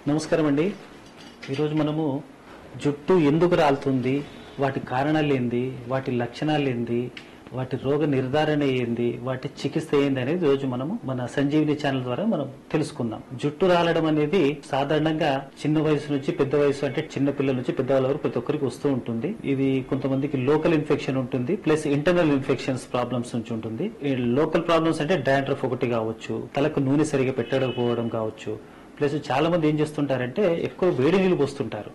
నమస్కారం అండి. ఈరోజు మనము జుట్టు ఎందుకు రాలుతుంది, వాటి కారణాలు ఏంది, వాటి లక్షణాలు ఏంది, వాటి రోగ నిర్ధారణ ఏంది, వాటి చికిత్స ఏంది అనేది రోజు మనము మన సంజీవిని ఛానల్ ద్వారా మనం తెలుసుకుందాం. జుట్టు రాలడం అనేది సాధారణంగా చిన్న వయసు నుంచి పెద్ద వయసు, అంటే చిన్న పిల్లల నుంచి పెద్దవాళ్ళ వరకు ప్రతి ఒక్కరికి వస్తూ ఉంటుంది. ఇది కొంతమందికి లోకల్ ఇన్ఫెక్షన్ ఉంటుంది, ప్లస్ ఇంటర్నల్ ఇన్ఫెక్షన్స్ ప్రాబ్లమ్స్ నుంచి ఉంటుంది. ఈ లోకల్ ప్రాబ్లమ్స్ అంటే డాండ్రఫ్ ఒకటి కావచ్చు, తలకు నూనె సరిగా పెట్టకపోవడం కావచ్చు. ప్లస్ చాలా మంది ఏం చేస్తుంటారంటే ఎక్కువ వేడి నీళ్ళు పోస్తుంటారు.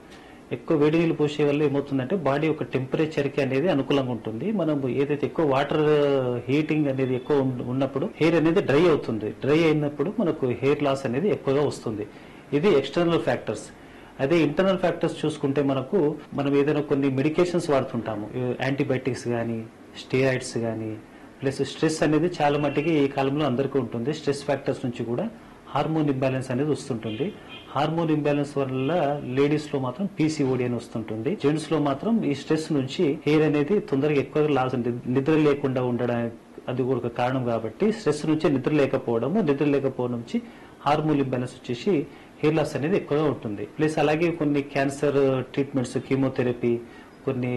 ఎక్కువ వేడి నీళ్ళు పోసే వల్ల ఏమవుతుందంటే బాడీ ఒక టెంపరేచర్ కి అనేది అనుకూలంగా ఉంటుంది. మనం ఏదైతే ఎక్కువ వాటర్ హీటింగ్ అనేది ఎక్కువ ఉన్నప్పుడు హెయిర్ అనేది డ్రై అవుతుంది. డ్రై అయినప్పుడు మనకు హెయిర్ లాస్ అనేది ఎక్కువగా వస్తుంది. ఇది ఎక్స్టర్నల్ ఫ్యాక్టర్స్. అదే ఇంటర్నల్ ఫ్యాక్టర్స్ చూసుకుంటే మనం ఏదైనా కొన్ని మెడికేషన్స్ వాడుతుంటాము, యాంటీబయాటిక్స్ కానీ, స్టెరాయిడ్స్ కానీ. ప్లస్ స్ట్రెస్ అనేది చాలా మట్టికి ఈ కాలంలో అందరికీ ఉంటుంది. స్ట్రెస్ ఫ్యాక్టర్స్ నుంచి కూడా హార్మోన్ ఇంబ్యాలెన్స్ అనేది వస్తుంటుంది. హార్మోన్ ఇంబ్యాలెన్స్ వల్ల లేడీస్ లో మాత్రం పీసీఓడి అని వస్తుంటుంది. జెంట్స్ లో మాత్రం ఈ స్ట్రెస్ నుంచి హెయిర్ అనేది తొందరగా ఎక్కువగా లాస్ ఉంటుంది. నిద్ర లేకుండా ఉండడానికి అది కూడా ఒక కారణం. కాబట్టి స్ట్రెస్ నుంచి నిద్ర లేకపోవడం నుంచి హార్మోన్ ఇంబ్యాలెన్స్ వచ్చేసి హెయిర్ లాస్ అనేది ఎక్కువగా ఉంటుంది. ప్లస్ అలాగే కొన్ని క్యాన్సర్ ట్రీట్మెంట్స్, కీమోథెరపీ, కొన్ని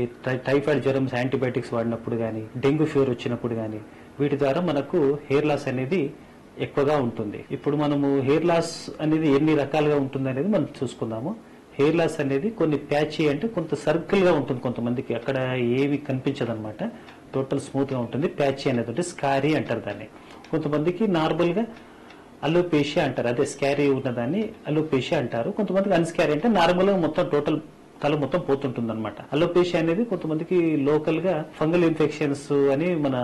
టైఫాయిడ్ జ్వరం యాంటీబయాటిక్స్ వాడినప్పుడు కానీ, డెంగ్యూ ఫీవర్ వచ్చినప్పుడు కానీ, వీటి ద్వారా మనకు హెయిర్ లాస్ అనేది ఎక్కువగా ఉంటుంది. ఇప్పుడు మనము హెయిర్ లాస్ అనేది ఎన్ని రకాలుగా ఉంటుంది అనేది మనం చూసుకుందాము. హెయిర్ లాస్ అనేది కొన్ని ప్యాచీ, అంటే కొంత సర్కిల్ గా ఉంటుంది. కొంతమందికి అక్కడ ఏమి కనిపించదు అనమాట, టోటల్ స్మూత్ గా ఉంటుంది. ప్యాచీ అనేది అంటే స్కారీ అంటారు దాన్ని. కొంతమందికి నార్మల్ గా అలోపేషియా అంటారు, అదే స్కారీ ఉన్నదాన్ని అలోపేషియా అంటారు. కొంతమందికి అన్స్కారీ అంటే నార్మల్ గా మొత్తం టోటల్ తల మొత్తం పోతుంటుంది అనమాట. అలోపేషియా అనేది కొంతమందికి లోకల్ గా ఫంగల్ ఇన్ఫెక్షన్స్ అని మన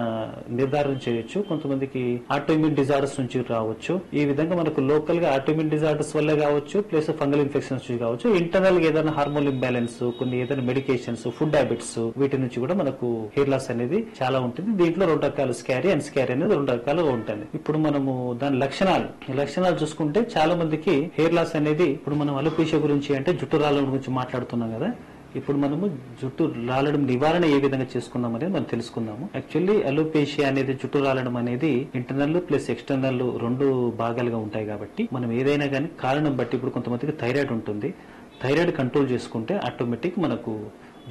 నిర్ధారణ చేయొచ్చు. కొంతమందికి ఆటోఇమ్యూన్ డిజార్డర్స్ నుంచి రావచ్చు. ఈ విధంగా మనకు లోకల్ గా ఆటోఇమ్యూన్ డిజార్డర్స్ వల్ల కావచ్చు, ప్లస్ ఫంగల్ ఇన్ఫెక్షన్స్ నుంచి కావచ్చు. ఇంటర్నల్ గా ఏదైనా హార్మోన్ ఇంబ్యాలెన్స్, కొన్ని ఏదైనా మెడికేషన్స్, ఫుడ్ హ్యాబిట్స్, వీటి నుంచి కూడా మనకు హెయిర్ లాస్ అనేది చాలా ఉంటుంది. దీంట్లో రెండు రకాలు, స్కారీ అండ్ స్కారీ అనేది రెండు రకాలుగా ఉంటుంది. ఇప్పుడు మనము దాని లక్షణాలు చూసుకుంటే చాలా మందికి హెయిర్ లాస్ అనేది, ఇప్పుడు మనం అలోపేషియా గురించి అంటే జుట్టు రాలడం గురించి మాట్లాడుతున్నాం కదా. ఇప్పుడు మనము జుట్టు రాలడం నివారణ ఏ విధంగా చేసుకుందాం అనేది మనం తెలుసుకుందాము. యాక్చువల్లీ అలోపేషియా అనేది, జుట్టు రాలడం అనేది ఇంటర్నల్ ప్లస్ ఎక్స్టర్నల్ రెండు భాగాలుగా ఉంటాయి. కాబట్టి మనం ఏదైనా కానీ కారణం బట్టి, ఇప్పుడు కొంతమందికి థైరాయిడ్ ఉంటుంది, థైరాయిడ్ కంట్రోల్ చేసుకుంటే ఆటోమేటిక్ మనకు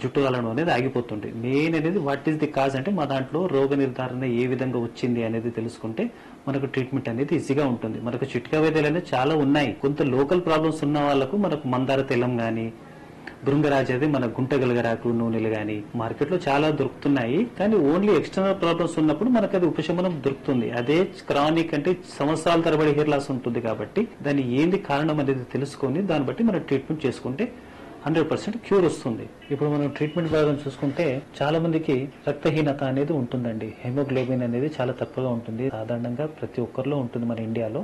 జుట్టు రాలడం అనేది ఆగిపోతుంది. మెయిన్ అనేది వాట్ ఈస్ ది కాజ్ అంటే మా దాంట్లో రోగ నిర్ధారణ ఏ విధంగా వచ్చింది అనేది తెలుసుకుంటే మనకు ట్రీట్మెంట్ అనేది ఈజీగా ఉంటుంది. మనకు చిట్కా వైద్యాలు అనేది చాలా ఉన్నాయి. కొంత లోకల్ ప్రాబ్లమ్స్ ఉన్న వాళ్ళకు మనకు మందార తైలం గానీ, భృంగరాజ్ అది మన గుంటగలగరాకు నూనెలు గానీ మార్కెట్ లో చాలా దొరుకుతున్నాయి. కానీ ఓన్లీ ఎక్స్టర్నల్ ప్రాబ్లమ్స్ ఉన్నప్పుడు మనకు అది ఉపశమనం దొరుకుతుంది. అదే క్రానిక్ అంటే సంవత్సరాల తరబడి హెయిర్ లాస్ ఉంటుంది. కాబట్టి దాని ఏంది కారణం అనేది తెలుసుకొని దాన్ని బట్టి మనం ట్రీట్మెంట్ చేసుకుంటే 100% క్యూర్ వస్తుంది. ఇప్పుడు మనం ట్రీట్మెంట్ భాగం చూసుకుంటే చాలా మందికి రక్తహీనత అనేది ఉంటుందండి. హెమోగ్లోబిన్ అనేది చాలా తక్కువగా ఉంటుంది. సాధారణంగా ప్రతి ఒక్కరిలో ఉంటుంది మన ఇండియాలో.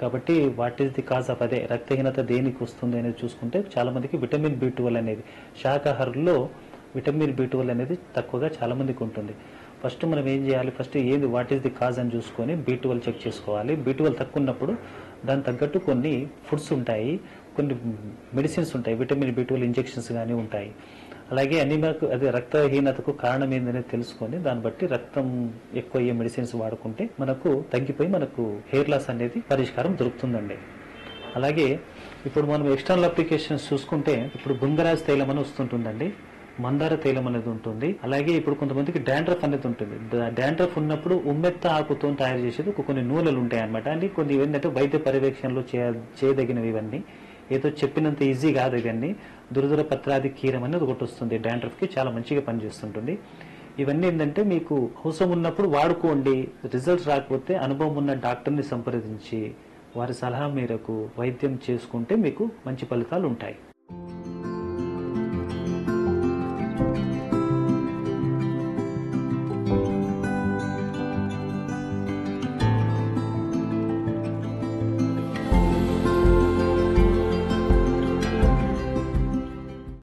కాబట్టి what is the cause of అదే రక్తహీనత దేనికి వస్తుంది అనేది చూసుకుంటే చాలా మందికి విటమిన్ B12 అనేది, శాకాహారుల్లో విటమిన్ B12 అనేది తక్కువగా చాలా మందికి ఉంటుంది. ఫస్ట్ మనం ఏం చేయాలి, ఫస్ట్ ఏది వాట్ ఈస్ ది కాజ్ అని చూసుకొని B12 చెక్ చేసుకోవాలి. B12 తక్కువ ఉన్నప్పుడు దాని తగ్గట్టు కొన్ని ఫుడ్స్ ఉంటాయి, కొన్ని మెడిసిన్స్ ఉంటాయి, విటమిన్ B12 ఇంజెక్షన్స్ కానీ ఉంటాయి. అలాగే అనీమియాకు, అదే రక్తహీనతకు కారణం ఏందనేది తెలుసుకొని దాన్ని బట్టి రక్తం ఎక్కువ అయ్యే మెడిసిన్స్ వాడుకుంటే మనకు తగ్గిపోయి మనకు హెయిర్ లాస్ అనేది పరిష్కారం దొరుకుతుందండి. అలాగే ఇప్పుడు మనం ఎక్స్టర్నల్ అప్లికేషన్స్ చూసుకుంటే ఇప్పుడు భృంగరాజ్ తైలం అని వస్తుంటుందండి, మందార తైలం అనేది ఉంటుంది. అలాగే ఇప్పుడు కొంతమందికి డాండ్రఫ్ అనేది ఉంటుంది. డాండ్రఫ్ ఉన్నప్పుడు ఉమ్మెత్త ఆకుతో తయారు చేసేది కొన్ని నూనెలు ఉంటాయి అనమాట. అంటే కొన్ని ఏంటంటే వైద్య పర్యవేక్షణలో చేయదగినవి. ఇవన్నీ ఏదో చెప్పినంత ఈజీ కాదు. ఇవన్నీ దురదుర పత్రాది కీరం అనేది ఒకటి వస్తుంది, డాండ్రఫ్ కి చాలా మంచిగా పనిచేస్తుంటుంది. ఇవన్నీ ఏంటంటే మీకు అవసరం ఉన్నప్పుడు వాడుకోండి. రిజల్ట్స్ రాకపోతే అనుభవం ఉన్న డాక్టర్ని సంప్రదించి వారి సలహా మేరకు వైద్యం చేసుకుంటే మీకు మంచి ఫలితాలు ఉంటాయి.